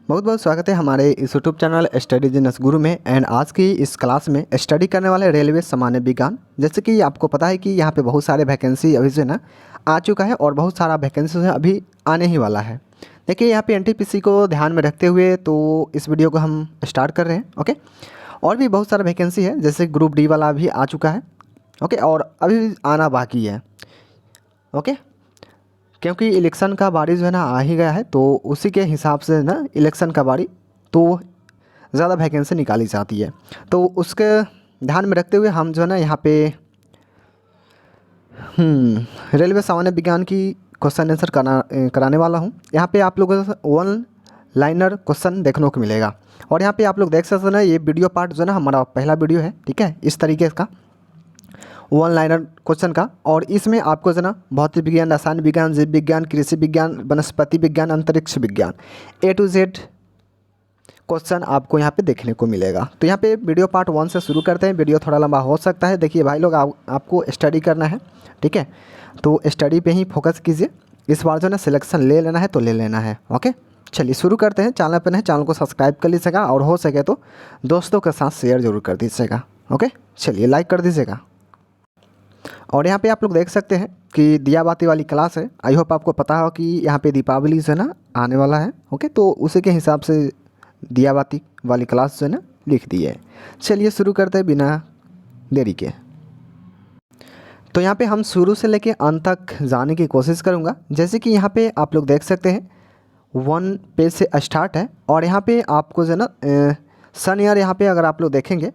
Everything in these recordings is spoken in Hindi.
बहुत बहुत स्वागत है हमारे इस यूट्यूब चैनल स्टडी जिनस गुरु में। एंड आज की इस क्लास में स्टडी करने वाले रेलवे सामान्य विज्ञान। जैसे कि आपको पता है कि यहाँ पे बहुत सारे वैकेंसी अभी जो है ना आ चुका है और बहुत सारा वैकेंसी है अभी आने ही वाला है। देखिए यहाँ पे एनटीपीसी को ध्यान में रखते हुए तो इस वीडियो को हम स्टार्ट कर रहे हैं। ओके, और भी बहुत सारा वैकेंसी है, जैसे ग्रुप डी वाला भी आ चुका है। ओके, और अभी भी आना बाकी है। ओके, क्योंकि इलेक्शन का बारी जो है ना आ ही गया है, तो उसी के हिसाब से ना इलेक्शन का बारी तो ज़्यादा वैकेंसी निकाली जाती है। तो उसके ध्यान में रखते हुए हम जो है ना यहाँ पे रेलवे सामान्य विज्ञान की क्वेश्चन आंसर कराने वाला हूँ। यहाँ पे आप लोगों को वन लाइनर क्वेश्चन देखने को मिलेगा। और यहाँ पे आप लोग देख सकते हैं ना, ये वीडियो पार्ट जो है ना हमारा पहला वीडियो है, ठीक है, इस तरीके का वन लाइनर क्वेश्चन का। और इसमें आपको जो है ना भौतिक विज्ञान, रसायन विज्ञान, जीव विज्ञान, कृषि विज्ञान, वनस्पति विज्ञान, अंतरिक्ष विज्ञान, A to Z क्वेश्चन आपको यहाँ पे देखने को मिलेगा। तो यहाँ पे वीडियो पार्ट 1 से शुरू करते हैं। वीडियो थोड़ा लंबा हो सकता है। देखिए भाई लोग, आपको स्टडी करना है, ठीक है, तो स्टडी पे ही फोकस कीजिए। इस बार जो है ना सिलेक्शन ले लेना है तो ले लेना है। ओके, चलिए शुरू करते हैं। चैनल पर नहीं, चैनल को सब्सक्राइब कर लीजिएगा और हो सके तो दोस्तों के साथ शेयर जरूर कर दीजिएगा। ओके, चलिए लाइक कर दीजिएगा। और यहाँ पे आप लोग देख सकते हैं कि दिया बाती वाली क्लास है। आई होप आपको पता हो कि यहाँ पे दीपावली जो है ना आने वाला है। ओके, तो उसी के हिसाब से दिया बाती वाली क्लास जो है ना लिख दी है। चलिए शुरू करते हैं बिना देरी के। तो यहाँ पे हम शुरू से लेके अंत तक जाने की कोशिश करूँगा। जैसे कि यहाँ पे आप लोग देख सकते हैं 1 पेज से स्टार्ट है। और यहाँ पे आपको जो है ना सन ईयर यहाँ पे अगर आप लोग देखेंगे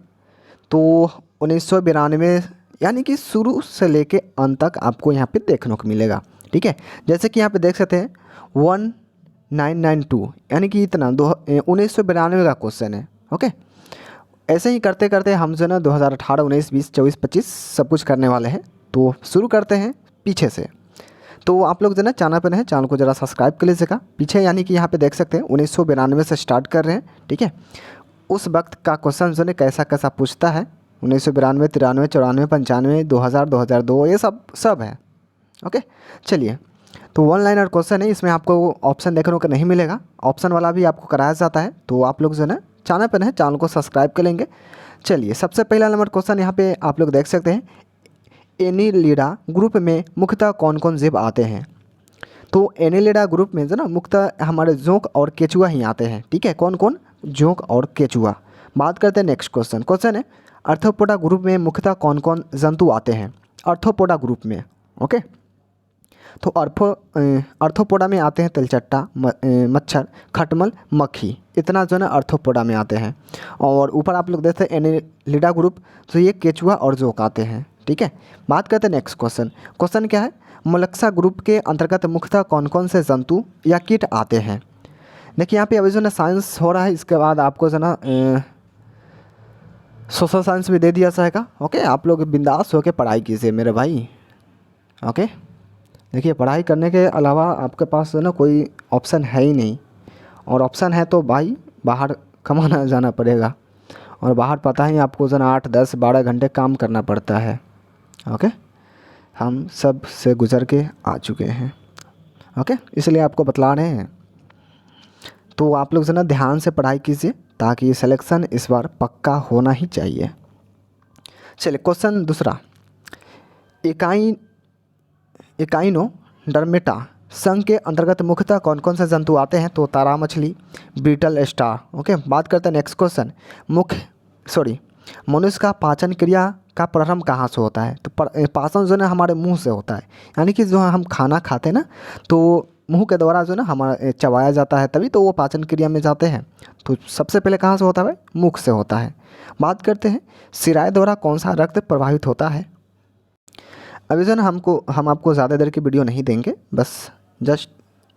तो 1992 यानी कि शुरू से लेके अंत तक आपको यहाँ पे देखने को मिलेगा, ठीक है। जैसे कि यहाँ पे देख सकते हैं 1992 यानी कि इतना 1992 का क्वेश्चन है। ओके, ऐसे ही करते करते हम जो है ना 2018, 19, 20, 24, 25 सब कुछ करने वाले हैं। तो शुरू करते हैं पीछे से। तो आप लोग जो है ना चैनल पर हैं, चैनल को ज़रा सब्सक्राइब कर लीजिएगा। पीछे यानी कि यहाँ पे देख सकते हैं 1992 से स्टार्ट कर रहे हैं, ठीक है। उस वक्त का क्वेश्चन जो है कैसा कैसा पूछता है, 1992, 93, 94, 95, 2000, 2002, ये सब है। ओके, चलिए। तो वन लाइनर क्वेश्चन है, इसमें आपको ऑप्शन देखने को नहीं मिलेगा। ऑप्शन वाला भी आपको कराया जाता है। तो आप लोग जो है ना चैनल पर है, चैनल को सब्सक्राइब कर लेंगे। चलिए, सबसे पहला नंबर क्वेश्चन यहाँ पे आप लोग देख सकते हैं, एनिलिडा ग्रुप में मुख्यतः कौन कौन जीव आते हैं। तो एनिलिडा ग्रुप में जो ना मुख्यतः हमारे जोंक और केचुआ ही आते हैं, ठीक है। कौन कौन? जोंक और केचुआ। बात करते हैं नेक्स्ट क्वेश्चन है, आर्थ्रोपोडा ग्रुप में मुख्यतः कौन कौन जंतु आते हैं। आर्थ्रोपोडा ग्रुप में, ओके, तो आर्थ्रोपोडा में आते हैं तिलचट्टा, मच्छर, खटमल, मक्खी, इतना जो है ना आर्थ्रोपोडा में आते हैं। और ऊपर आप लोग देखते हैं एनिलिडा ग्रुप, तो ये केचुआ और जोंक आते हैं, ठीक है। बात करते हैं नेक्स्ट क्वेश्चन क्या है, मोलस्का ग्रुप के अंतर्गत मुख्यतः कौन कौन से जंतु या कीट आते हैं। देखिए यहाँ पे अभी जो है ना साइंस हो रहा है, इसके बाद आपको जो है ना सोशल साइंस भी दे दिया जाएगा। ओके, आप लोग बिंदास होकर पढ़ाई कीजिए मेरे भाई। ओके, देखिए पढ़ाई करने के अलावा आपके पास जो ना कोई ऑप्शन है ही नहीं। और ऑप्शन है तो भाई बाहर कमाना जाना पड़ेगा। और बाहर पता ही आपको जो ना 8, 10, 12 घंटे काम करना पड़ता है। ओके, हम सब से गुजर के आ चुके हैं। ओके, इसलिए आपको बतला रहे हैं। तो आप लोग जो ना ध्यान से पढ़ाई कीजिए ताकि सिलेक्शन इस बार पक्का होना ही चाहिए। चलिए क्वेश्चन दूसरा, एकाइनोडर्मेटा संघ के अंतर्गत मुख्यतः कौन कौन से जंतु आते हैं। तो तारा मछली, बीटल, स्टार। ओके, बात करते हैं नेक्स्ट क्वेश्चन, मनुष्य का पाचन क्रिया का प्रारंभ कहाँ से होता है। तो पाचन जो है ना हमारे मुंह से होता है, यानी कि जो हम खाना खाते हैं ना तो मुंह के द्वारा जो है ना हमारा चबाया जाता है, तभी तो वो पाचन क्रिया में जाते हैं। तो सबसे पहले कहाँ से होता है? मुख से होता है। बात करते हैं शिराएं द्वारा कौन सा रक्त प्रभावित होता है। अभी जो है ना हम आपको ज़्यादा देर की वीडियो नहीं देंगे, बस जस्ट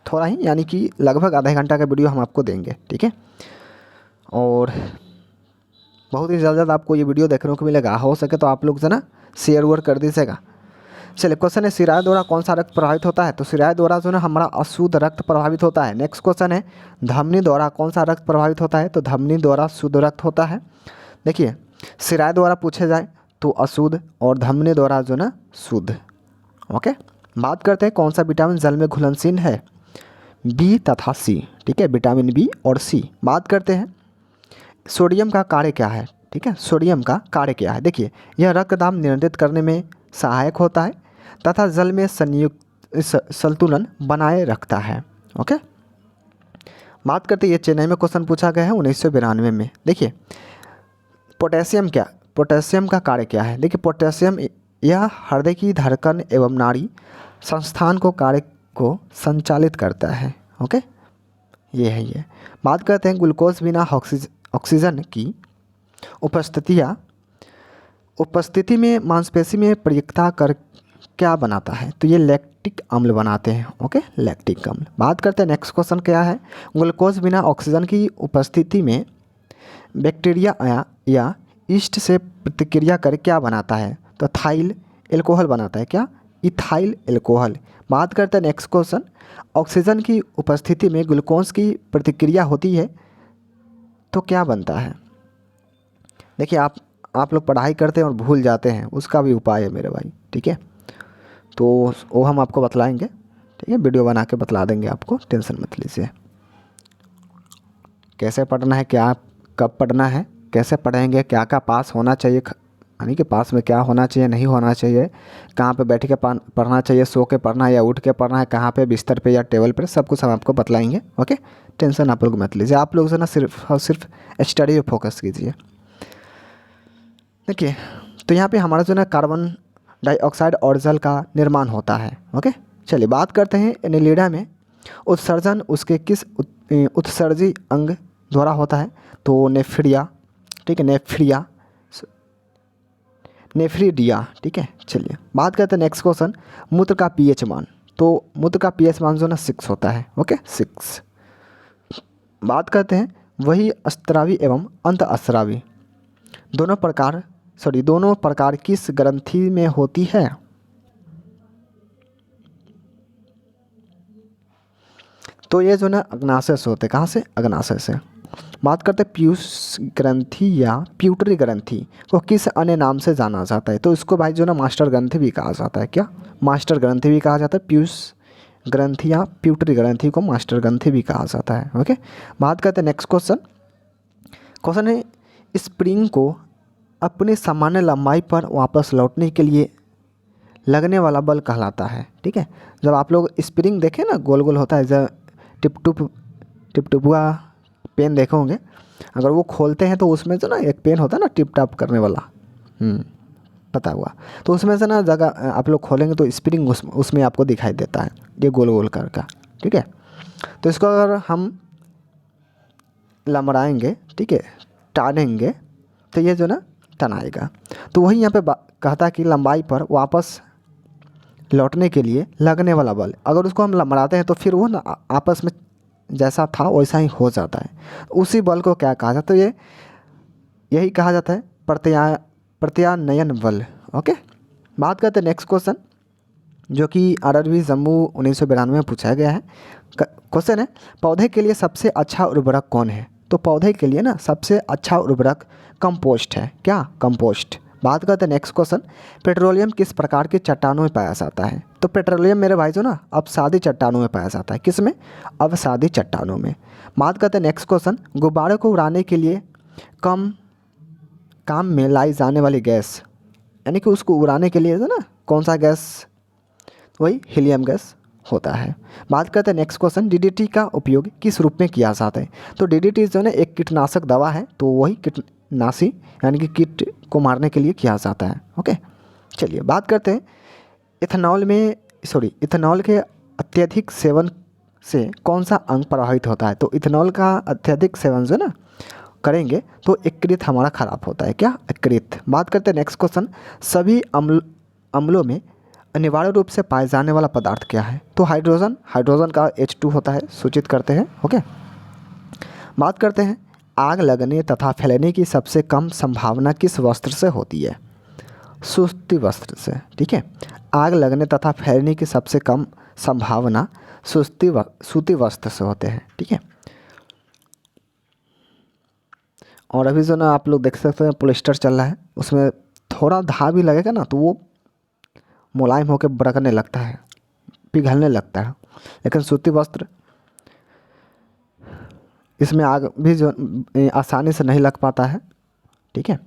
थोड़ा ही, यानी कि लगभग आधा घंटा का वीडियो हम आपको देंगे, ठीक है। और बहुत ही जल्द आपको ये वीडियो देखने को मिलेगा। हो सके तो आप लोग जो है ना शेयर वेयर कर दीजिएगा। चलिए क्वेश्चन है, शिराएं द्वारा कौन सा रक्त प्रभावित होता है। तो शिराएं द्वारा जो है ना हमारा अशुद्ध रक्त प्रभावित होता है। नेक्स्ट क्वेश्चन है, धमनी द्वारा कौन सा रक्त प्रभावित होता है। तो धमनी द्वारा शुद्ध रक्त होता है। देखिए शिराएं द्वारा पूछे जाए तो अशुद्ध और धमनी द्वारा जो ना शुद्ध। ओके, बात करते हैं कौन सा विटामिन जल में घुलनशील है। बी तथा सी, ठीक है, विटामिन बी और सी। बात करते हैं सोडियम का कार्य क्या है, ठीक है, सोडियम का कार्य क्या है। देखिए, यह रक्तदाब नियंत्रित करने में सहायक होता है तथा जल में संतुलन बनाए रखता है। ओके, बात करते हैं, ये चेन्नई में क्वेश्चन पूछा गया है 1992 में। देखिए, पोटेशियम का कार्य क्या है। देखिए, पोटेशियम यह हृदय की धड़कन एवं नाड़ी संस्थान को कार्य को संचालित करता है। ओके, ये है ये। बात करते हैं ग्लूकोज बिना ऑक्सीजन की उपस्थिति में मांसपेशी में प्रयुक्ता कर क्या बनाता है, तो ये लैक्टिक अम्ल बनाते हैं। ओके, लैक्टिक अम्ल। बात करते हैं नेक्स्ट क्वेश्चन क्या है, ग्लूकोज बिना ऑक्सीजन की उपस्थिति में बैक्टीरिया या ईस्ट से प्रतिक्रिया कर क्या बनाता है, तो थाइल एल्कोहल बनाता है। क्या, इथाइल एल्कोहल। बात करते हैं नेक्स्ट क्वेश्चन, ऑक्सीजन की उपस्थिति में ग्लूकोज की प्रतिक्रिया होती है तो क्या बनता है। देखिए, आप लोग पढ़ाई करते हैं और भूल जाते हैं, उसका भी उपाय है मेरे भाई, ठीक है, तो वो हम आपको बतलाएंगे, ठीक है, वीडियो बना के बतला देंगे आपको, टेंशन मत लीजिए। कैसे पढ़ना है, क्या कब पढ़ना है, कैसे पढ़ेंगे, क्या क्या पास होना चाहिए, यानी कि पास में क्या होना चाहिए, नहीं होना चाहिए, कहाँ पे बैठ के पढ़ना चाहिए, सो के पढ़ना है या उठ के पढ़ना है, कहाँ पे बिस्तर पे या टेबल पर, सब कुछ हम आपको बतलाएंगे। ओके, टेंशन आप लोग मत लीजिए, आप लोग जो ना सिर्फ और सिर्फ स्टडी पे फोकस कीजिए। देखिए, तो यहाँ पे हमारा जो ना कार्बन डाइऑक्साइड और जल का निर्माण होता है। ओके, चलिए बात करते हैं एनेलिडा में उत्सर्जन उसके किस उत्सर्जी अंग द्वारा होता है, तो नेफ्रिया, ठीक है, नेफ्रीडिया, ठीक है। चलिए बात करते हैं नेक्स्ट क्वेश्चन, मूत्र का पीएच मान, तो मूत्र का पीएच मान जो ना 6 होता है। ओके, 6। बात करते हैं वही अस्त्रावी एवं अंत अस्त्रावी दोनों प्रकार किस ग्रंथि में होती है, तो ये जो ना अग्नाशय से होते हैं। कहाँ से, अग्नाशय से। बात करते हैं पीयूष ग्रंथि या प्यूटरी ग्रंथि को किस अन्य नाम से जाना जाता है, तो इसको भाई जो ना मास्टर ग्रंथि भी कहा जाता है। क्या, मास्टर ग्रंथि भी कहा जाता है, पीयूष ग्रंथि या प्यूटरी ग्रंथि को मास्टर ग्रंथि भी कहा जाता है। ओके, बात करते हैं नेक्स्ट क्वेश्चन है स्प्रिंग को अपनी सामान्य लंबाई पर वापस लौटने के लिए लगने वाला बल कहलाता है। ठीक है, जब आप लोग स्प्रिंग देखें ना, गोल गोल होता है, जब टिपटुपुआ पेन देखे होंगे, अगर वो खोलते हैं तो उसमें जो ना एक पेन होता है ना टिप टाप करने वाला, पता हुआ, तो उसमें से ना जगह आप लोग खोलेंगे तो स्प्रिंग उसमें आपको दिखाई देता है, ये गोल गोल कर का। ठीक है, तो इसको अगर हम लमड़ाएंगे, ठीक है, टानेंगे, तो ये जो ना टनाएगा। तो वही यहाँ पे कहता है कि लंबाई पर वापस लौटने के लिए लगने वाला बल, अगर उसको हम लमड़ाते हैं तो फिर वो ना आपस में जैसा था वैसा ही हो जाता है। उसी बल को क्या कहा जाता है, यही कहा जाता है प्रत्यानयन बल। ओके, बात करते हैं नेक्स्ट क्वेश्चन, जो कि RRB जम्मू 1992 में पूछा गया है। क्वेश्चन है पौधे के लिए सबसे अच्छा उर्वरक कौन है, तो पौधे के लिए ना सबसे अच्छा उर्वरक कंपोस्ट है। क्या, कंपोस्ट। बात करते हैं नेक्स्ट क्वेश्चन, पेट्रोलियम किस प्रकार की चट्टानों में पाया जाता है, तो पेट्रोलियम मेरे भाई जो ना अवसादी चट्टानों में पाया जाता है। किस में, अवसादी चट्टानों में। बात करते हैं नेक्स्ट क्वेश्चन, गुब्बारे को उड़ाने के लिए काम में लाई जाने वाली गैस, यानी कि उसको उड़ाने के लिए जो ना कौन सा गैस, वही हीलियम गैस होता है। बात करते हैं नेक्स्ट क्वेश्चन, DDT का उपयोग किस रूप में किया जाता है, तो DDT जो है एक कीटनाशक दवा है, तो वही कीटनाशी यानी कि कीट को मारने के लिए किया जाता है। ओके, चलिए बात करते हैं इथेनॉल के अत्यधिक सेवन से कौन सा अंग प्रभावित होता है, तो इथेनॉल का अत्यधिक सेवन जो ना करेंगे तो यकृत हमारा खराब होता है। क्या, यकृत। बात करते हैं नेक्स्ट क्वेश्चन, सभी अम्लों में अनिवार्य रूप से पाए जाने वाला पदार्थ क्या है, तो हाइड्रोजन का H2 होता है, सूचित करते हैं। ओके, बात करते हैं आग लगने तथा फैलने की सबसे कम संभावना किस वस्त्र से होती है, सूती वस्त्र से। ठीक है, आग लगने तथा फैलने की सबसे कम संभावना सूती वस्त्र से होते हैं। ठीक है, और अभी जो ना आप लोग देख सकते हैं पॉलिस्टर चल रहा है, उसमें थोड़ा धा भी लगेगा ना तो वो मुलायम होकर बरकने लगता है, पिघलने लगता है, लेकिन सूती वस्त्र इसमें आग भी जो आसानी से नहीं लग पाता है, ठीक है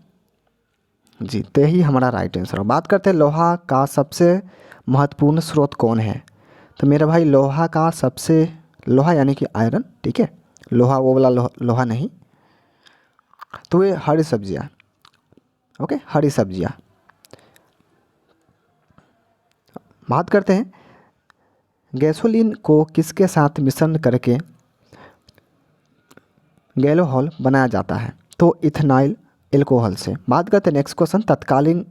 जी। तो यही हमारा राइट आंसर है। बात करते हैं लोहा का सबसे महत्वपूर्ण स्रोत कौन है। तो मेरे भाई लोहा का सबसे, लोहा यानी कि आयरन, ठीक है, लोहा वो वाला लोहा नहीं, तो ये हरी सब्जियाँ, ओके, हरी सब्जियाँ। बात करते हैं गैसोलीन को किसके साथ मिश्रण करके गैलोहॉल बनाया जाता है। तो इथेनॉल एल्कोहल से। बात करते हैं नेक्स्ट क्वेश्चन, तत्कालीन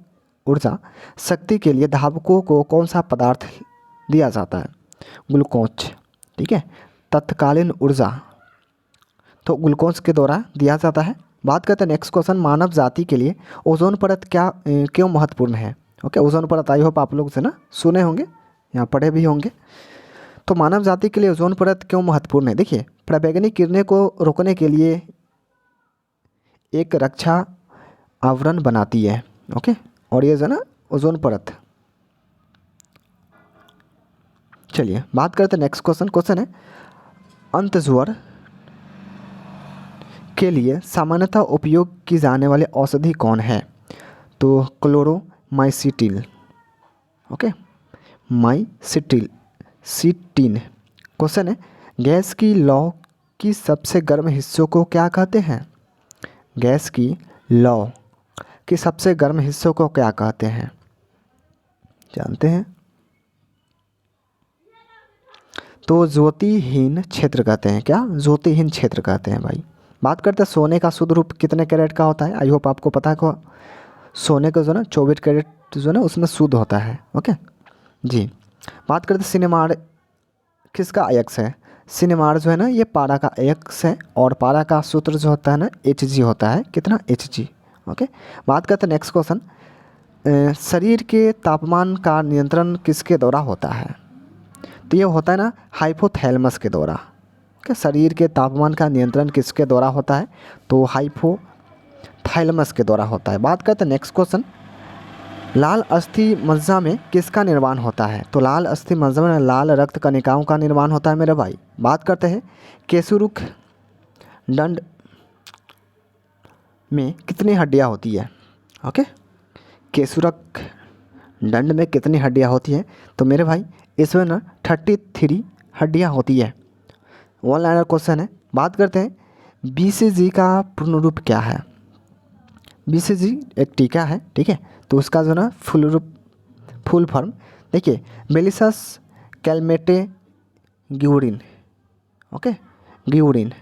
ऊर्जा शक्ति के लिए धावकों को कौन सा पदार्थ दिया जाता है। ग्लूकोज, ठीक है, तत्कालीन ऊर्जा तो ग्लूकोज के द्वारा दिया जाता है। बात करते हैं नेक्स्ट क्वेश्चन, मानव जाति के लिए ओजोन परत क्यों महत्वपूर्ण है। ओके, ओजोन परत आई होप आप लोग से ना सुने होंगे, यहाँ पढ़े भी होंगे। तो मानव जाति के लिए ओजोन परत क्यों महत्वपूर्ण है। देखिए, प्रवैगनिक किरणें को रोकने के लिए एक रक्षा आवरण बनाती है, ओके, और ये जो ना ओजोन परत। चलिए बात करते हैं नेक्स्ट क्वेश्चन। क्वेश्चन है अंतज्वर के लिए सामान्यतः उपयोग की जाने वाली औषधि कौन है। तो क्लोरोमाइसिटिल, ओके, माइसिटिन। क्वेश्चन है गैस की लौ की सबसे गर्म हिस्सों को क्या कहते हैं। गैस की लौ की सबसे गर्म हिस्सों को क्या कहते हैं, जानते हैं। तो ज्योतिहीन क्षेत्र कहते हैं। क्या, ज्योतिहीन क्षेत्र कहते हैं भाई। बात करते हैं सोने का शुद्ध रूप कितने कैरेट का होता है। आई होप आपको पता है को सोने का जो ना 24 कैरेट जो ना उसमें शुद्ध होता है, ओके जी। बात करते हैं सिनेमार किसका अयस्क है। सिनेमार जो है ना ये पारा का अयस्क है, और पारा का सूत्र जो होता है ना Hg होता है, कितना Hg, ओके। बात करते हैं नेक्स्ट क्वेश्चन, शरीर के तापमान का नियंत्रण किसके द्वारा होता है। तो ये होता है ना हाइपोथैलेमस के द्वारा, ओके। शरीर के तापमान का नियंत्रण किसके द्वारा होता है। तो हाइपोथैलेमस के द्वारा होता है। बात करते हैं नेक्स्ट क्वेश्चन, लाल अस्थि मज्जा में किसका निर्माण होता है। तो लाल अस्थि मज्जा में लाल रक्त कणिकाओं का निर्माण होता है मेरे भाई। बात करते हैं केसुरुख दंड में कितनी हड्डियां होती है, ओके, केसुरक दंड में कितनी हड्डियां होती है। तो मेरे भाई इसमें ना 33 हड्डियां होती है। वन लाइनर क्वेश्चन है। बात करते हैं BCG का पूर्ण रूप क्या है। BCG एक टीका है, ठीक है, तो उसका जो ना फुल फॉर्म देखिए, मेलिसस कैलमेटे ग्यूरिन, ओके, ग्यूरिन।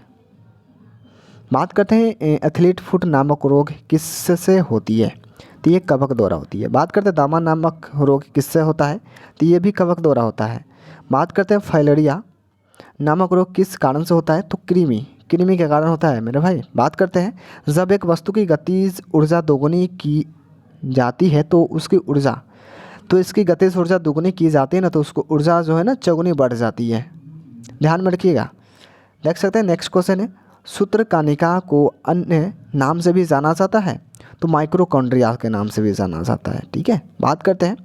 बात करते हैं एथलीट फुट नामक रोग किससे होती है। तो ये कवक द्वारा होती है। बात करते हैं दामा नामक रोग किससे होता है। तो ये भी कवक द्वारा होता है। बात करते हैं फाइलेरिया नामक रोग किस कारण से होता है। तो कृमि के कारण होता है मेरे भाई। बात करते हैं जब एक वस्तु की गतिज ऊर्जा दोगुनी की जाती है तो उसकी ऊर्जा, तो इसकी गतिज ऊर्जा दोगुनी की जाती है ना, तो उसको ऊर्जा जो है ना चौगुनी बढ़ जाती है, ध्यान में रखिएगा। देख सकते हैं नेक्स्ट क्वेश्चन है, सूत्रकानिका को अन्य नाम से भी जाना जाता है। तो माइक्रोकॉन्ड्रिया के नाम से भी जाना जाता है, ठीक है। बात करते हैं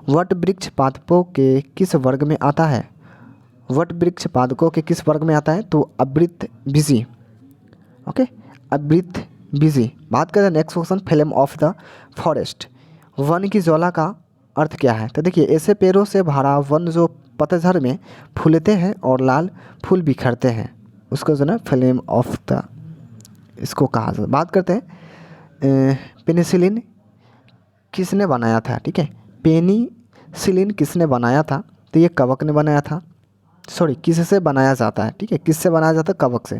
वट वृक्ष पादपों के किस वर्ग में आता है। वट वृक्ष पादपों के किस वर्ग में आता है। तो आवृत बीजी, ओके, आवृत बीजी। बात करते हैं next question, flame of the forest, one की ज्वाला का अर्थ क्या है। तो देखिए, ऐसे पेड़ों से भरा वन जो पतझड़ में फूलते हैं और लाल फूल बिखरते हैं, उसको जो ना फ्लेम ऑफ द इसको कहा जाता है। बात करते हैं पेनिसिलिन किसने बनाया था, ठीक है, पेनिसिलिन किसने बनाया था। तो ये कवक ने बनाया था, सॉरी किससे बनाया जाता है, ठीक है, किससे बनाया जाता है, कवक से।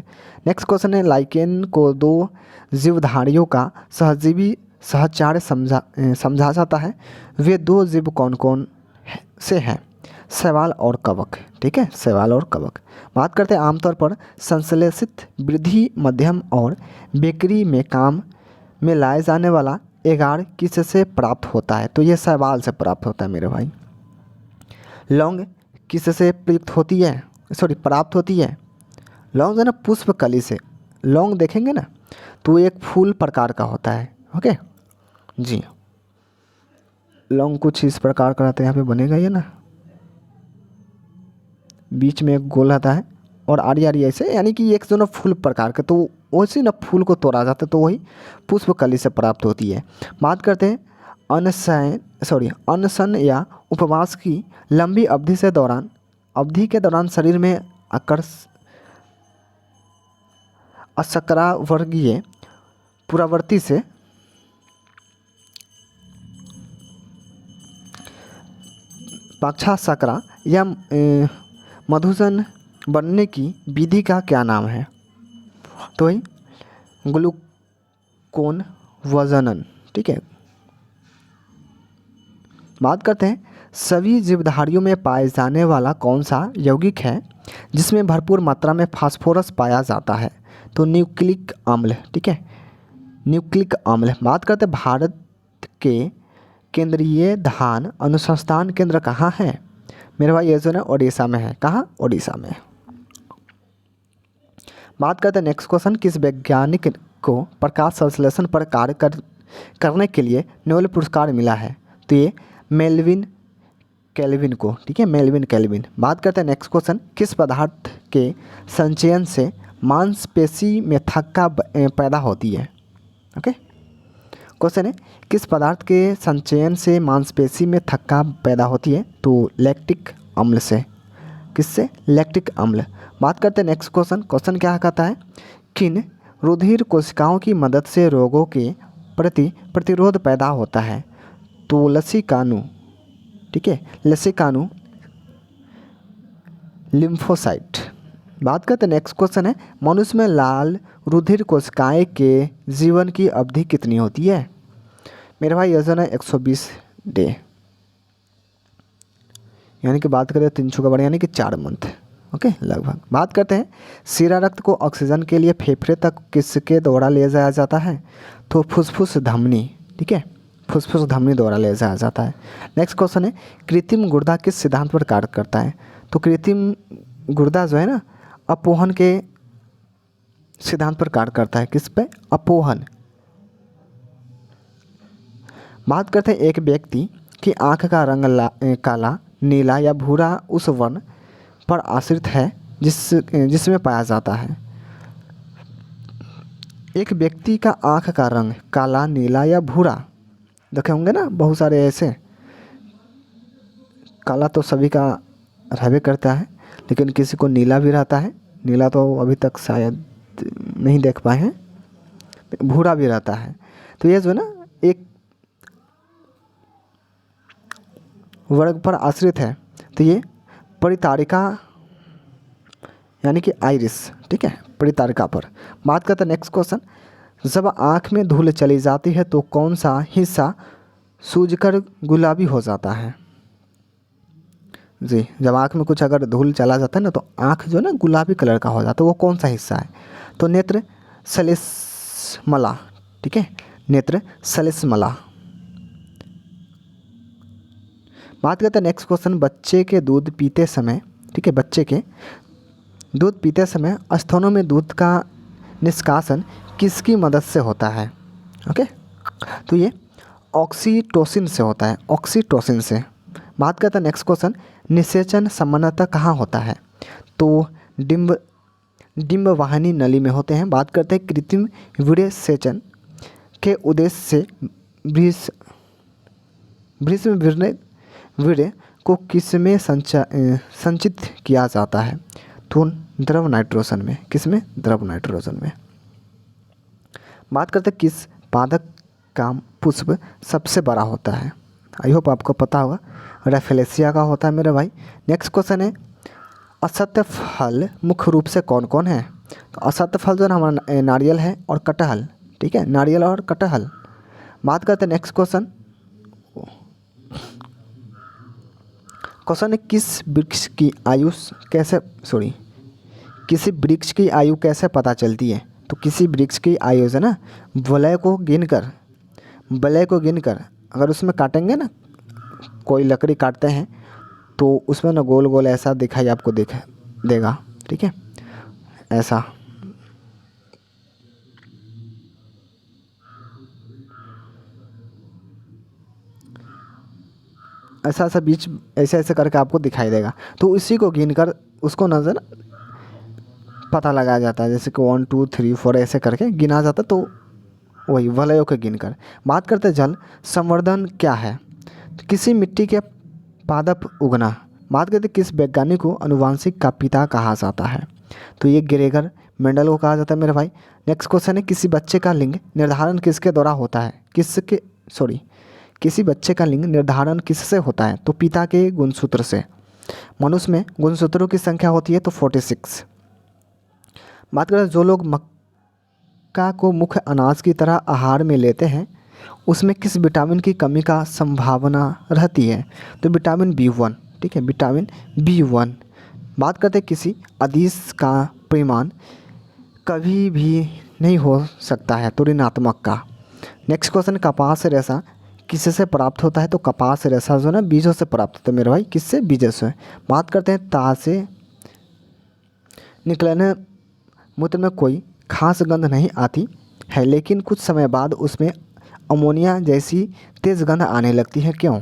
नेक्स्ट क्वेश्चन है, लाइकेन को दो जीवधारियों का सहजीवी सहचार्य समझा जाता है। वे दो जीव कौन कौन से हैं। शैवाल और कवक, ठीक है, शैवाल और कवक। बात करते हैं आमतौर पर संश्लेषित वृद्धि मध्यम और बेकरी में काम में लाए जाने वाला एगार किससे प्राप्त होता है। तो ये शैवाल से प्राप्त होता है मेरे भाई। लौंग किससे प्रयुक्त होती है, सॉरी प्राप्त होती है। लौंग है ना पुष्प कली से। लौंग देखेंगे ना तो एक फूल प्रकार का होता है, ओके जी। लौंग कुछ इस प्रकार का रहता है, यहाँ पे बनेगा ये ना, बीच में एक गोल आता है, और आरी आरी ऐसे, यानी कि एक जो ना फूल प्रकार के, तो वैसे ना फूल को तोड़ा जाता है तो वही पुष्पकली से प्राप्त होती है। बात करते हैं अनशन या उपवास की लंबी अवधि के दौरान शरीर में अशर्करावर्गीय पुरावर्ती से पाक्षाशर्करा या मधुसन बनने की विधि का क्या नाम है? तो वही ग्लूकोन वजनन। ठीक है। बात करते हैं सभी जीवधारियों में पाए जाने वाला कौन सा यौगिक है जिसमें भरपूर मात्रा में फास्फोरस पाया जाता है? तो न्यूक्लिक अम्ल। ठीक है, न्यूक्लिक अम्ल। बात करते हैं भारत के केंद्रीय धान अनुसंधान केंद्र कहाँ है? मेरे भाई ये जो है ओडिशा में है। कहाँ? ओडिशा में। बात करते हैं नेक्स्ट क्वेश्चन, किस वैज्ञानिक को प्रकाश संश्लेषण पर कार्य करने के लिए नोबेल पुरस्कार मिला है? तो ये मेल्विन केल्विन को। ठीक है, मेल्विन केल्विन। बात करते हैं नेक्स्ट क्वेश्चन, किस पदार्थ के संचयन से मांसपेशी में थक्का पैदा होती है? ओके, क्वेश्चन है किस पदार्थ के संचयन से मांसपेशी में थक्का पैदा होती है? तो लैक्टिक अम्ल से। किससे? लैक्टिक अम्ल। बात करते हैं नेक्स्ट क्वेश्चन क्या कहता है, किन रुधिर कोशिकाओं की मदद से रोगों के प्रति प्रतिरोध पैदा होता है? तो लसीकानु। ठीक है, लसीकानु लिम्फोसाइट। बात करते हैं नेक्स्ट क्वेश्चन है, मनुष्य में लाल रुधिर कोशिकाएं के जीवन की अवधि कितनी होती है? मेरे भाई यजन है 120 डे, यानी कि बात करें 300 का बड़ा यानी कि 4 मंथ। ओके, लगभग। बात करते हैं सीरा रक्त को ऑक्सीजन के लिए फेफड़े तक किसके द्वारा ले जाया जाता है? तो फुसफुस धमनी। ठीक है, फुसफुस धमनी द्वारा ले जाया जाता है। नेक्स्ट क्वेश्चन है कृत्रिम गुर्दा किस सिद्धांत पर कार्य करता है? तो कृत्रिम गुर्दा जो है ना अपोहन के सिद्धांत पर कार्य करता है। किस पे? अपोहन। बात करते हैं एक व्यक्ति की आंख का रंग काला, नीला या भूरा उस वर्ण पर आश्रित है जिसमें पाया जाता है। एक व्यक्ति का आंख का रंग काला, नीला या भूरा, देखे होंगे ना बहुत सारे ऐसे। काला तो सभी का रहबे करता है, लेकिन किसी को नीला भी रहता है। नीला तो अभी तक शायद नहीं देख पाए हैं। भूरा भी रहता है। तो ये जो है ना एक वर्ग पर आश्रित है। तो ये परितारिका यानी कि आइरिस। ठीक है, परितारिका पर। बात करते हैं नेक्स्ट क्वेश्चन, जब आँख में धूल चली जाती है तो कौन सा हिस्सा सूजकर गुलाबी हो जाता है? जी, जब आँख में कुछ अगर धूल चला जाता है ना तो आँख जो है ना गुलाबी कलर का हो जाता है। वो कौन सा हिस्सा है? तो नेत्र सलिस्मला। ठीक है, नेत्र सलिस्मला। बात करते हैं नेक्स्ट क्वेश्चन, बच्चे के दूध पीते समय, ठीक है, बच्चे के दूध पीते समय स्तनों में दूध का निष्कासन किसकी मदद से होता है? ओके, तो ये ऑक्सीटोसिन से होता है, ऑक्सीटोसिन से। बात करते हैं नेक्स्ट क्वेश्चन, निषेचन सामान्यतः कहाँ होता है? तो डिम्ब वाहिनी नली में होते हैं। बात करते हैं कृत्रिम वीर्य सेचन के उद्देश्य से वृष में वीर्य को किस में संचित किया जाता है? तो द्रव नाइट्रोजन में। किस में? द्रव नाइट्रोजन में। बात करते हैं किस पादप का पुष्प सबसे बड़ा होता है? आई होप आपको पता होगा, रेफेलेसिया का होता है मेरे भाई। नेक्स्ट क्वेश्चन है असत्य फल मुख्य रूप से कौन कौन है? तो असत्य फल जो है हमारा नारियल है और कटहल। ठीक है, नारियल और कटहल। बात करते हैं नेक्स्ट क्वेश्चन है किस वृक्ष की आयु किसी वृक्ष की आयु कैसे पता चलती है? तो किसी वृक्ष की आयु है ना वलय को गिनकर अगर उसमें काटेंगे ना, कोई लकड़ी काटते हैं तो उसमें ना गोल गोल ऐसा दिखाई आपको देगा। ठीक है, ऐसा। ऐसा बीच ऐसे ऐसे करके आपको दिखाई देगा। तो इसी को गिनकर उसको नज़र पता लगाया जाता है, जैसे कि 1 2 3 4 ऐसे करके गिना जाता है, तो वही वलयों के गिनकर। बात करते हैं जल संवर्धन क्या है, तो किसी मिट्टी के पादप उगना। बात करते हैं किस वैज्ञानिक को अनुवांशिक का पिता कहा जाता है, तो ये ग्रेगर मेंडल को कहा जाता है मेरे भाई। नेक्स्ट क्वेश्चन है किसी बच्चे का लिंग निर्धारण किसके द्वारा होता है, किसी बच्चे का लिंग निर्धारण किससे होता है, तो पिता के गुणसूत्र से। मनुष्य में गुणसूत्रों की संख्या होती है तो 46। बात करें जो लोग मक्का को मुख्य अनाज की तरह आहार में लेते हैं उसमें किस विटामिन की कमी का संभावना रहती है, तो विटामिन B1, ठीक है, विटामिन B1। बात करते हैं किसी अदिश का परिमाण कभी भी नहीं हो सकता है, तो ऋणात्मक का। नेक्स्ट क्वेश्चन कपास से रेशा किससे प्राप्त होता है, तो कपास से रेशा जो है ना बीजों से प्राप्त होता है मेरे भाई, किससे, बीजों से। बात करते हैं ताजे निकलने मूत्र में कोई खास गंध नहीं आती है लेकिन कुछ समय बाद उसमें अमोनिया जैसी तेज गंध आने लगती है, क्यों।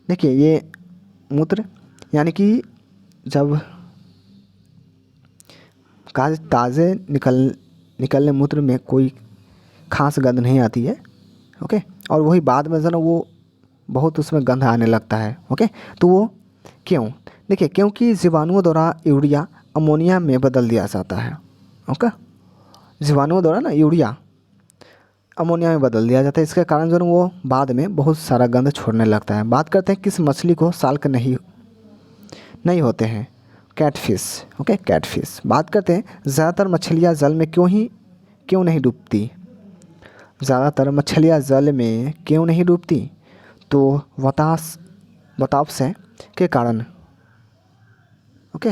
देखिए ये मूत्र यानी कि जब ताज़े निकलने मूत्र में कोई खास गंध नहीं आती है, ओके, और वही बाद में जो ना वो बहुत उसमें गंध आने लगता है, ओके, तो वो क्यों। देखिए क्योंकि जीवाणुओं द्वारा यूरिया अमोनिया में बदल दिया जाता है, ओके, जीवाणुओं द्वारा ना यूरिया अमोनिया में बदल दिया जाता है, इसके कारण जो वो बाद में बहुत सारा गंध छोड़ने लगता है। बात करते हैं किस मछली को साल्क नहीं होते हैं, कैटफिश, ओके, कैटफिश। बात करते हैं ज़्यादातर मछलियाँ जल में क्यों नहीं डूबती, ज़्यादातर मछलियाँ जल में क्यों नहीं डूबती, तो वातावरण के कारण, ओके।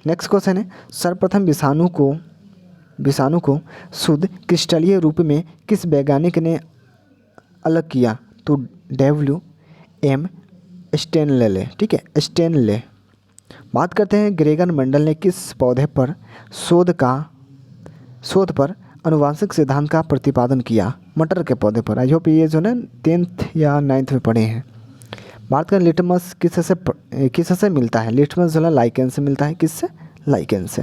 नेक्स्ट क्वेश्चन है सर्वप्रथम विषाणु को शुद्ध क्रिस्टलीय रूप में किस वैज्ञानिक ने अलग किया, तो WM स्टेनले, ठीक है, स्टेनले। बात करते हैं ग्रेगर मेंडल ने किस पौधे पर शोध पर अनुवांशिक सिद्धांत का प्रतिपादन किया, मटर के पौधे पर। आई होप ये जो ना 10th या 9th में पढ़े हैं। बात करें लिटमस किससे मिलता है, लिटमस जो है लाइकेन से मिलता है, किससे, लाइकेन से।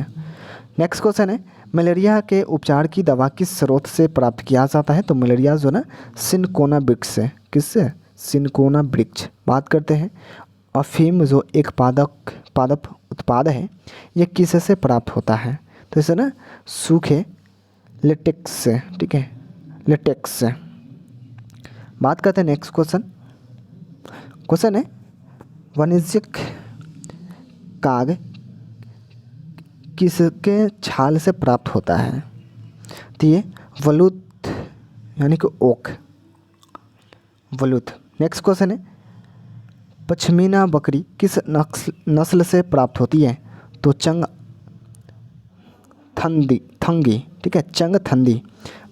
नेक्स्ट क्वेश्चन है मलेरिया के उपचार की दवा किस स्रोत से प्राप्त किया जाता है, तो मलेरिया जो ना सिनकोना वृक्ष से, किससे, सिनकोना वृक्ष। बात करते हैं अफीम जो एक पादप उत्पाद है ये किससे प्राप्त होता है, तो इसे ना सूखे लेटेक्स से, ठीक है, लेटेक्स से। बात करते हैं नेक्स्ट क्वेश्चन है वाणिज्यिक काग किसके छाल से प्राप्त होता है, तो ये वलूत यानी कि ओक, वलूत। नेक्स्ट क्वेश्चन है पश्मीना बकरी किस नस्ल से प्राप्त होती है, तो थंगी, ठीक है, चंगथंगी।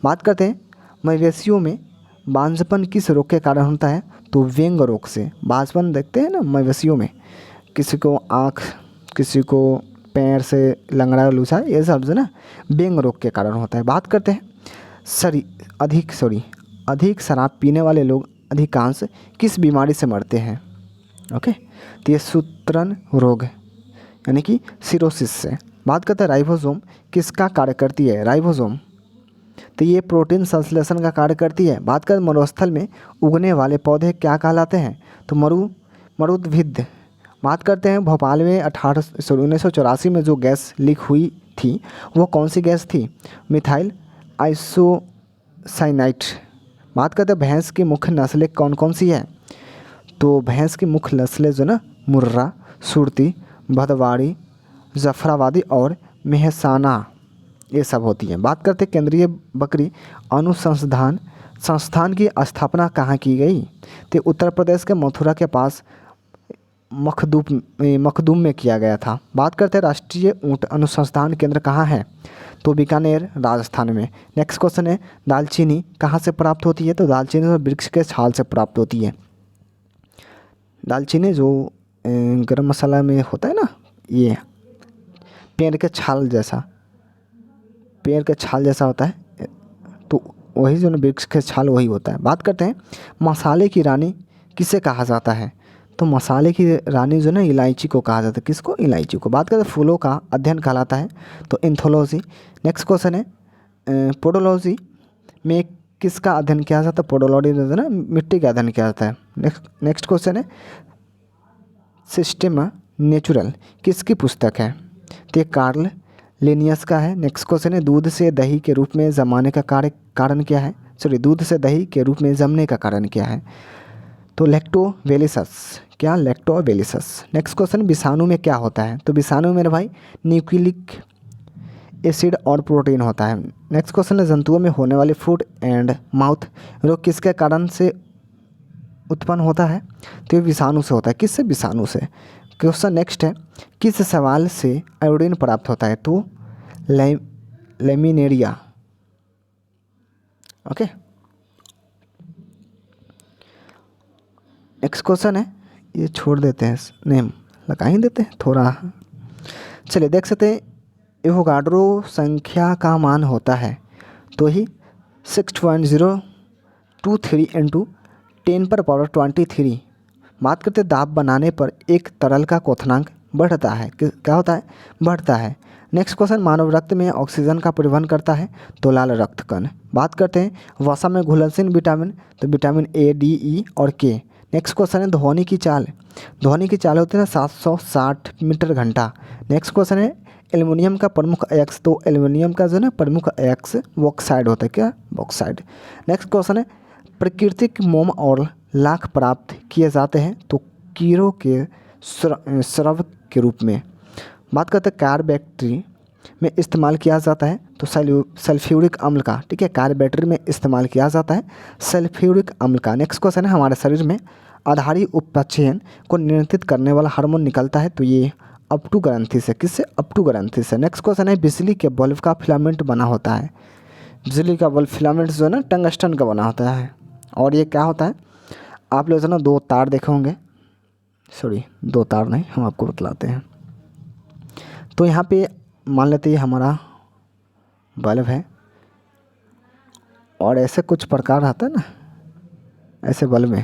बात करते हैं मवेशियों में बांझपन किस रोग के कारण होता है, तो व्यंग रोग से। बांझपन देखते हैं ना मवेशियों में, किसी को आँख, किसी को पैर से लंगड़ा लूसा, ये सब जो ना व्यंग रोग के कारण होता है। बात करते हैं अधिक शराब पीने वाले लोग अधिकांश किस बीमारी से मरते हैं, ओके, तो ये सूत्रण रोग यानी कि सिरोसिस से। बात करते हैं राइबोसोम किसका कार्य करती है, राइबोसोम, तो ये प्रोटीन संश्लेषण का कार्य करती है। बात करें मरुस्थल में उगने वाले पौधे क्या कहलाते हैं, तो मरुद्भिद। बात करते हैं भोपाल में 1984 में जो गैस लीक हुई थी वो कौन सी गैस थी, मिथाइल आइसोसाइनाइट। बात करते हैं भैंस की मुख्य नस्लें कौन कौन सी है, तो भैंस की मुख्य नस्लें जो ना मुर्रा, सुरती, भदवाड़ी, जफराबादी और मेहसाना, ये सब होती हैं। बात करते हैं केंद्रीय बकरी संस्थान की स्थापना कहाँ की गई, तो उत्तर प्रदेश के मथुरा के पास मखदूम में किया गया था। बात करते हैं राष्ट्रीय ऊँट अनुसंधान केंद्र कहाँ है, तो बीकानेर, राजस्थान में। नेक्स्ट क्वेश्चन है दालचीनी कहाँ से प्राप्त होती है, तो दालचीनी तो वृक्ष के छाल से प्राप्त होती है। दालचीनी जो गरम मसाला में होता है ना, ये पेड़ के छाल जैसा होता है, तो वही जो ना वृक्ष के छाल वही होता है। बात करते हैं मसाले की रानी किसे कहा जाता है, तो मसाले की रानी जो ना इलायची को कहा जाता है। किसको? इलायची को। बात करें फूलों का अध्ययन कहलाता है तो एंथोलॉजी। नेक्स्ट क्वेश्चन है पोडोलॉजी में किसका अध्ययन किया जाता है? पोडोलॉजी जो है ना मिट्टी का अध्ययन किया जाता है। नेक्स्ट क्वेश्चन है सिस्टेमा नेचुरल किसकी पुस्तक है? तो ये कार्ल लिनियस का है। नेक्स्ट क्वेश्चन है दूध से दही के रूप में जमाने का कारण क्या है? दूध से दही के रूप में जमने का कारण क्या है? तो लैक्टोबैसिलस। क्या? लैक्टोबैसिलस। नेक्स्ट क्वेश्चन विषाणु में क्या होता है? तो विषाणु मेरे भाई न्यूक्लिक एसिड और प्रोटीन होता है। नेक्स्ट क्वेश्चन है जंतुओं में होने वाले फुट एंड माउथ रोग किसके कारण से उत्पन्न होता है? तो ये विषाणु से होता है। किससे? विषाणु से। क्वेश्चन नेक्स्ट है किस सवाल से आयोडीन प्राप्त होता है? तो लेमिनेरिया। ओके। नेक्स्ट क्वेश्चन है, ये छोड़ देते हैं, नेम लगा ही देते हैं थोड़ा। चलिए देख सकते हैं एवोगाड्रो संख्या का मान होता है तो ही 6.023 इंटू 10⁻23। बात करते हैं दाब बनाने पर एक तरल का क्वथनांक बढ़ता है। क्या होता है? बढ़ता है। नेक्स्ट क्वेश्चन मानव रक्त में ऑक्सीजन का परिवहन करता है तो लाल रक्त कण। बात करते हैं वसा में घुलनशील विटामिन तो विटामिन ए, डी, ई और के। नेक्स्ट क्वेश्चन है ध्वनि की चाल। ध्वनि की चाल होती है 760 मीटर घंटा। नेक्स्ट क्वेश्चन है एल्युमिनियम का प्रमुख अयस्क। तो एल्युमिनियम का जो है प्रमुख अयस्क बॉक्साइड होता है। क्या? बॉक्साइड। नेक्स्ट क्वेश्चन है प्राकृतिक मोम और लाख प्राप्त किए जाते हैं तो कीड़ों के स्राव के रूप में। बात करते हैं कार्बोरेटरी में इस्तेमाल किया जाता है तो सल्फ्यूरिक अम्ल का। ठीक है, कार्बोरेटरी में इस्तेमाल किया जाता है सल्फ्यूरिक अम्ल का। नेक्स्ट क्वेश्चन है हमारे शरीर में आधारी उपचयन को नियंत्रित करने वाला हार्मोन निकलता है तो ये अपटू ग्रंथि से। किससे? अपटू ग्रंथि से। नेक्स्ट क्वेश्चन है बिजली के बल्ब का फिलामेंट बना होता है। बिजली का बल्ब फिलामेंट जो है ना टंगस्टन का बना होता है। और ये क्या होता है? आप लोग जो ना दो तार देखे होंगे, दो तार नहीं, हम आपको बतलाते हैं। तो यहाँ पे मान लेते हैं हमारा बल्ब है और ऐसे कुछ प्रकार आता है ना ऐसे बल्ब में,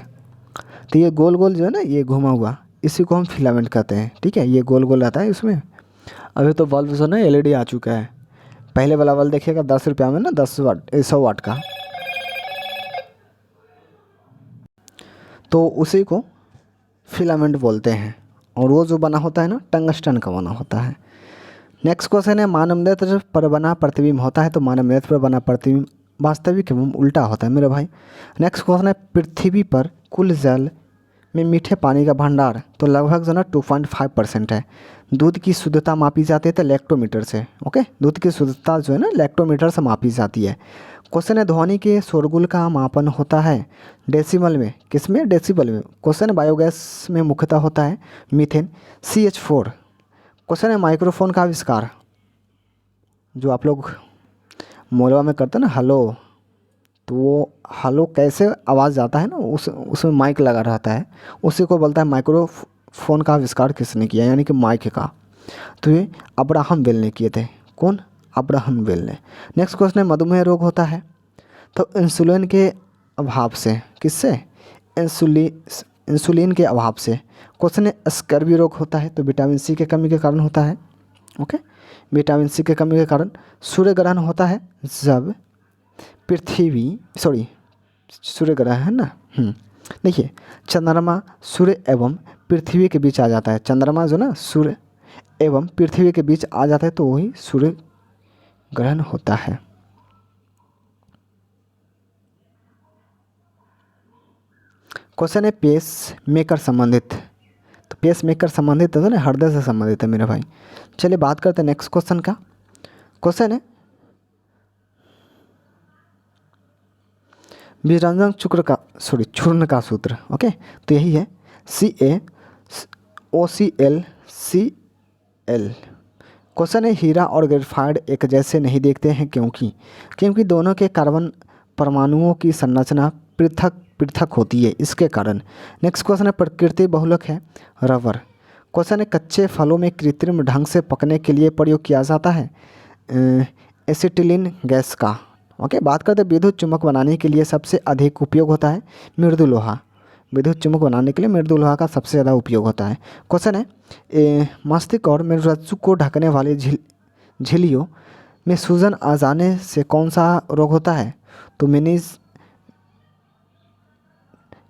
तो ये गोल गोल जो है ना ये घुमा हुआ, इसी को हम फिलामेंट कहते हैं। ठीक है, ये गोल गोल आता है इसमें। अभी तो बल्ब जो है ना एलईडी आ चुका है। पहले वाला बल्ब देखिएगा 10 रुपया में ना 100 वाट का, तो उसी को फिलामेंट बोलते हैं। और वो जो बना होता है ना टंगस्टन का बना होता है। नेक्स्ट क्वेश्चन है मानव नेत्र पर बना प्रतिबिंब होता है तो मानव नेत्र पर बना प्रतिबिंब वास्तविक एवं उल्टा होता है मेरे भाई। नेक्स्ट क्वेश्चन है पृथ्वी पर कुल जल में मीठे पानी का भंडार तो लगभग जो ना 2.5% है। दूध की शुद्धता मापी जाती है तो लैक्टोमीटर से। ओके, दूध की शुद्धता जो है ना लैक्टोमीटर से मापी जाती है। क्वेश्चन है ध्वनि के शोरगुल का मापन होता है डेसिबल में। किस में? डेसिबल में। क्वेश्चन है बायोगैस में मुख्यतः होता है मीथेन CH4। क्वेश्चन है माइक्रोफोन का आविष्कार, जो आप लोग मोलवा में करते हैं ना हलो, तो वो हलो कैसे आवाज़ जाता है ना उसमें माइक लगा रहता है, उसी को बोलता है माइक्रोफोन का आविष्कार किसने किया, यानी कि माइक का। तो ये अब्राहम बेल ने किए थे। कौन? अब्राहम बेल ने। नेक्स्ट क्वेश्चन है मधुमेह रोग होता है तो इंसुलिन के अभाव से। किससे? इंसुलिन के अभाव से। क्वेश्चन है स्कर्वी रोग होता है तो विटामिन सी के कमी के कारण होता है। ओके, विटामिन सी के कमी के कारण। सूर्य ग्रहण होता है जब सूर्य ग्रहण है ना। देखिए चंद्रमा सूर्य एवं पृथ्वी के बीच आ जाता है। चंद्रमा जो ना सूर्य एवं पृथ्वी के बीच आ जाता है तो वही सूर्य ग्रहण होता है। क्वेश्चन है पेस मेकर संबंधित तो पेस मेकर संबंधित है ना हृदय से संबंधित है मेरे भाई। चलिए बात करते हैं नेक्स्ट क्वेश्चन का। क्वेश्चन है विरंजन चूर्ण का सूत्र। ओके, तो यही है CaOCl। क्वेश्चन है हीरा और ग्रेफाइट एक जैसे नहीं देखते हैं क्योंकि दोनों के कार्बन परमाणुओं की संरचना पृथक पृथक होती है, इसके कारण। नेक्स्ट क्वेश्चन है प्रकृति बहुलक है रबर। क्वेश्चन है कच्चे फलों में कृत्रिम ढंग से पकने के लिए प्रयोग किया जाता है एसिटिलीन गैस का। ओके, बात करते हैं विद्युत चुम्बक बनाने के लिए सबसे अधिक उपयोग होता है मृदु लोहा। विद्युत चुम्बक बनाने के लिए मृदु लोहा का सबसे ज़्यादा उपयोग होता है। क्वेश्चन है मस्तिष्क और मेरुरज्जु को ढकने वाली झिल्लियों में सूजन आ जाने से कौन सा रोग होता है? तो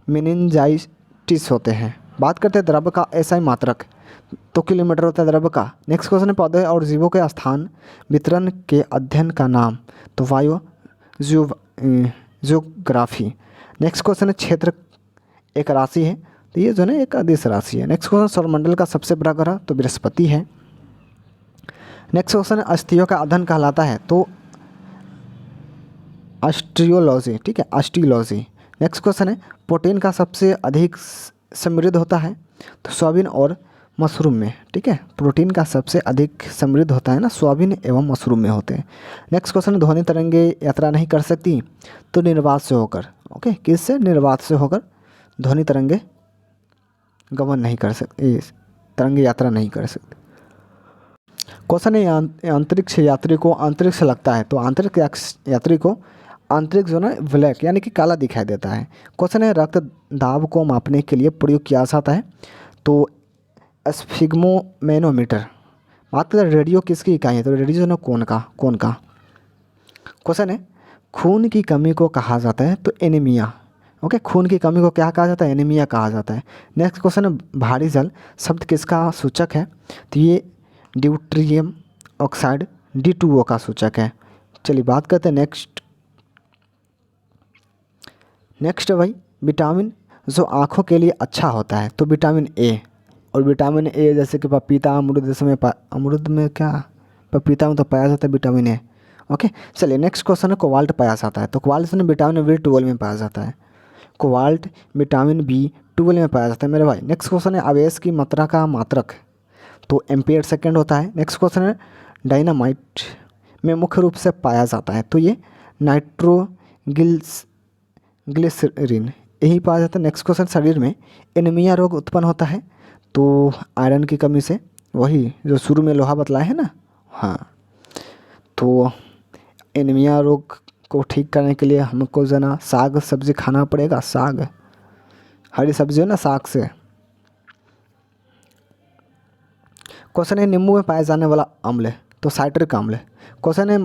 मेनिंजाइटिस होते हैं। बात करते हैं द्रव्य का एसआई मात्रक, तो किलोमीटर होता है द्रव्य का। नेक्स्ट क्वेश्चन है पौधे और जीवों के स्थान वितरण के अध्ययन का नाम, तो जियोग्राफी। नेक्स्ट क्वेश्चन है क्षेत्र एक राशि है, तो ये जो है एक अदिश राशि है। नेक्स्ट क्वेश्चन सौरमंडल का सबसे बड़ा ग्रह, तो बृहस्पति है। नेक्स्ट क्वेश्चन है अस्थियों का अध्ययन कहलाता है, तो ऑस्टियोलॉजी, ठीक है, ऑस्टियोलॉजी। नेक्स्ट क्वेश्चन है प्रोटीन का सबसे अधिक समृद्ध होता है, तो सोयाबीन और मशरूम में, ठीक है, प्रोटीन का सबसे अधिक समृद्ध होता है ना सोयाबीन एवं मशरूम में होते हैं। नेक्स्ट क्वेश्चन, ध्वनि तरंगे यात्रा नहीं कर सकती, तो निर्वात से होकर, ओके, किससे? निर्वात से होकर ध्वनि तरंगे गमन नहीं कर सकती, तरंगे यात्रा नहीं कर सकती। क्वेश्चन है अंतरिक्ष यात्री को अंतरिक्ष लगता है, तो अंतरिक्ष यात्री को अंतरिक्ष जो ना ब्लैक यानी कि काला दिखाई देता है। क्वेश्चन है रक्त दाब को मापने के लिए प्रयोग किया जाता है, तो स्फिग्मोमेनोमीटर। बात करें रेडियो किसकी इकाई है, तो रेडियो जो ना कौन का। क्वेश्चन है खून की कमी को कहा जाता है, तो एनीमिया, ओके, खून की कमी को क्या कहा जाता है? एनीमिया कहा जाता है। नेक्स्ट क्वेश्चन है भारी जल शब्द किसका सूचक है, तो ये ड्यूटेरियम ऑक्साइड D2O का सूचक है। चलिए बात करते हैं नेक्स्ट भाई विटामिन जो आँखों के लिए अच्छा होता है, तो विटामिन ए। और विटामिन ए जैसे कि पपीता, अमरूद में क्या, पपीता में तो पाया जाता है विटामिन ए, ओके। चलिए नेक्स्ट क्वेश्चन है कोबाल्ट पाया जाता है, तो कोबाल्ट में विटामिन B12 में पाया जाता है, कोबाल्ट विटामिन B12 में पाया जाता है मेरे भाई। नेक्स्ट क्वेश्चन है आवेश की मात्रा का मात्रक, तो एम्पियर सेकेंड होता है। नेक्स्ट क्वेश्चन है डायनामाइट में मुख्य रूप से पाया जाता है, तो ये नाइट्रोग्लिसरीन यही पाया जाता है। नेक्स्ट क्वेश्चन शरीर में एनीमिया रोग उत्पन्न होता है, तो आयरन की कमी से, वही जो शुरू में लोहा बतलाए है ना, हाँ, तो एनीमिया रोग को ठीक करने के लिए हमको जो ना साग सब्जी खाना पड़ेगा, साग हरी सब्जी है ना, साग से। क्वेश्चन है नींबू में पाया जाने वाला अम्ल, तो साइट्रिक अम्ल। क्वेश्चन है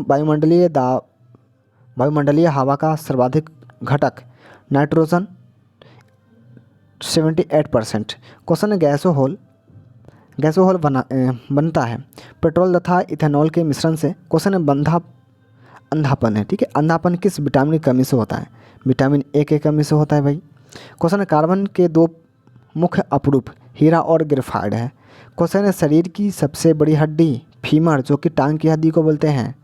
वायुमंडलीय हवा का सर्वाधिक घटक, नाइट्रोजन 78%। क्वेश्चन है गैसोहोल बनता है पेट्रोल तथा इथेनॉल के मिश्रण से। क्वेश्चन है अंधापन है, ठीक है, अंधापन किस विटामिन की कमी से होता है? विटामिन ए के कमी से होता है भाई। क्वेश्चन है कार्बन के दो मुख्य अपरूप हीरा और ग्रेफाइट है। क्वेश्चन है शरीर की सबसे बड़ी हड्डी फीमर जो कि टांग की हड्डी को बोलते हैं।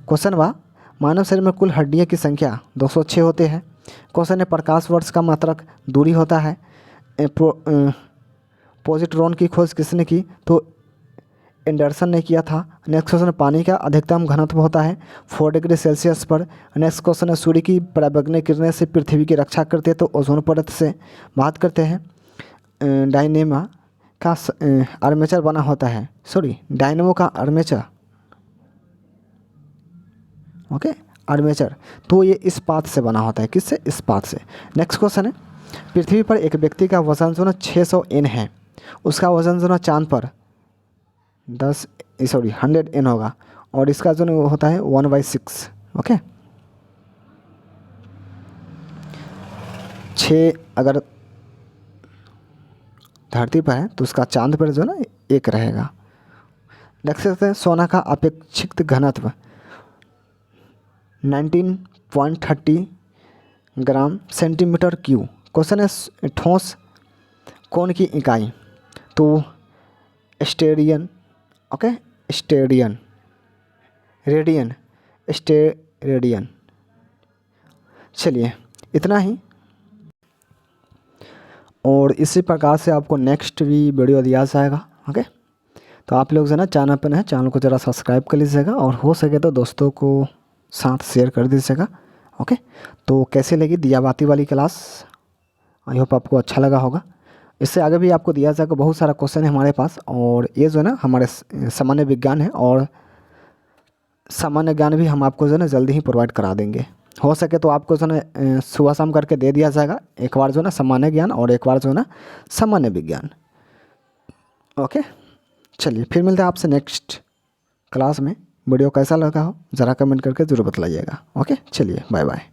क्वेश्चन मानव शरीर में कुल हड्डियों की संख्या 206 होते हैं। क्वेश्चन है प्रकाश वर्ष का मात्रक दूरी होता है। पॉजिट्रॉन की खोज किसने की, तो एंडरसन ने किया था। नेक्स्ट क्वेश्चन है पानी का अधिकतम घनत्व होता है 4 डिग्री सेल्सियस पर। नेक्स्ट क्वेश्चन है सूर्य की पराबैंगनी किरणें से पृथ्वी की रक्षा करते हैं, तो ओजोन परत से। बात करते हैं डायनेमा का आर्मेचर बना होता है, डायनेमो का आर्मेचर, ओके, आर्मेचर, तो ये इस्पात से बना होता है, किससे? इस्पात से। नेक्स्ट क्वेश्चन है पृथ्वी पर एक व्यक्ति का वजन जो ना 600 N है, उसका वजन जो ना चांद पर 100 N होगा, और इसका जो होता है 1/6, ओके। 6 अगर धरती पर है तो उसका चांद पर जो ना 1 रहेगा। नेक्स्ट है सोना का अपेक्षित घनत्व 19.30 ग्राम सेंटीमीटर क्यूब। क्वेश्चन है ठोस कोण की इकाई, तो स्टेडियन, ओके, स्टेडियन, रेडियन। चलिए इतना ही, और इसी प्रकार से आपको नेक्स्ट भी वीडियो दिया जाएगा, ओके। तो आप लोग जो है ना चैनल पर हैं, चैनल को ज़रा सब्सक्राइब कर लीजिएगा, और हो सके तो दोस्तों को साथ शेयर कर दीजिएगा, ओके। तो कैसे लगी दियाबाती वाली क्लास? आई होप आपको अच्छा लगा होगा। इससे आगे भी आपको दिया जाएगा, बहुत सारा क्वेश्चन है हमारे पास, और ये जो है ना हमारे सामान्य विज्ञान है, और सामान्य ज्ञान भी हम आपको जो है ना जल्दी ही प्रोवाइड करा देंगे, हो सके तो आपको जो है सुबह शाम करके दे दिया जाएगा, एक बार जो है ना सामान्य ज्ञान और एक बार जो है ना सामान्य विज्ञान। ओके, चलिए फिर मिलते हैं आपसे नेक्स्ट क्लास में। वीडियो कैसा लगा हो ज़रा कमेंट करके ज़रूर बतलाइएगा। ओके, चलिए बाय बाय।